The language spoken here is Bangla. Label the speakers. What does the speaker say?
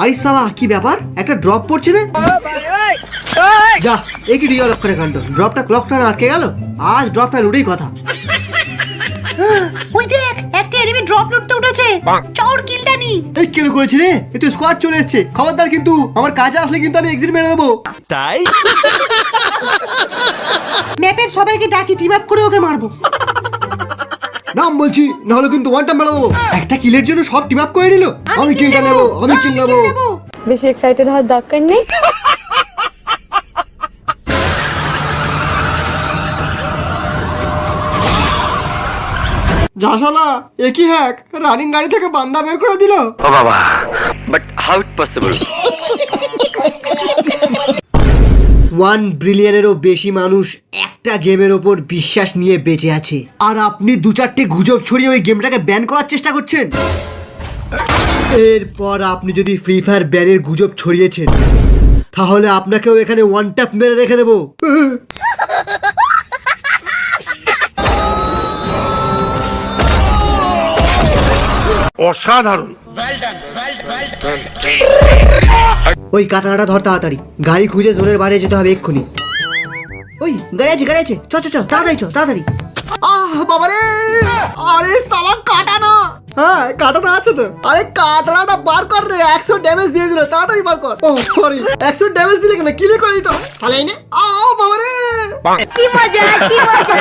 Speaker 1: আরে সালা কি ব্যাপার, একটা ড্রপ পড়ছে না? যা একই ডিও লক করে কাণ্ড, ড্রপটা ক্লকটা আটকে গেল। আজ ড্রপটা লুটেই কথা।
Speaker 2: ওই দেখ একটা এনিমি ড্রপ লুটতে উঠেছে, চোর কিলটা নি।
Speaker 1: এই কিল করেছে রে, এ তো স্কোয়াড চলে এসেছে। খবরদার কিন্তু আমার কাজে আসলে কিন্তু আমি এক্সিট মেরে দেবো।
Speaker 3: তাই
Speaker 2: ম্যাপের সবাইকে ডাকি টিম আপ করে ওকে মারবো।
Speaker 1: নাম বলছি, নাহলে কিন্তু ওয়ান টাইম মেরে দেবো। একটা কিলের জন্য সব টিম আপ করে নিল। আমি কিলটা নেবো, আমি কিল নেবো।
Speaker 4: বেশি এক্সাইটেড হওয়ার দরকার নেই।
Speaker 1: যা শালা, একই হ্যাক, রানিং গাড়ি থেকে বান্দা বের করে দিল।
Speaker 3: ও বাবা, বাট হাউ ইট পসিবল?
Speaker 1: 1 বিলিয়নেরও বেশি মানুষ একটা গেমের ওপর বিশ্বাস নিয়ে বেঁচে আছে, আর আপনি 2-4টে গুজব ছড়িয়ে ওই গেমটাকে ব্যান করার চেষ্টা করছেন। এরপর আপনি যদি ফ্রি ফায়ার ব্যানের গুজব ছড়িয়েছেন, তাহলে আপনাকেও এখানে ওয়ান ট্যাপ মেরে রেখে দেবো।
Speaker 5: অসাধারণ।
Speaker 1: ওই কাটানাটা ধর তাড়াতাড়ি, গাড়ি খুঁজে জোনের বাইরে যেতে হবে এক্ষুনি। ওই গাড়ি আছে, চ চ চ তাড়াতাড়ি চ তাড়াতাড়ি। আহ বাবারে, আরে সালা কাটানা। হ্যাঁ কাটানা আছে তো। আরে কাটানাটা বার কর রে, 100 ড্যামেজ দিয়ে দিল, তাড়াতাড়ি বার কর। ও সরি, 100 ড্যামেজ দিলে কেন, কিলে করি তো। তাহলে না, আ বাবারে,
Speaker 2: কি মজা কি মজা।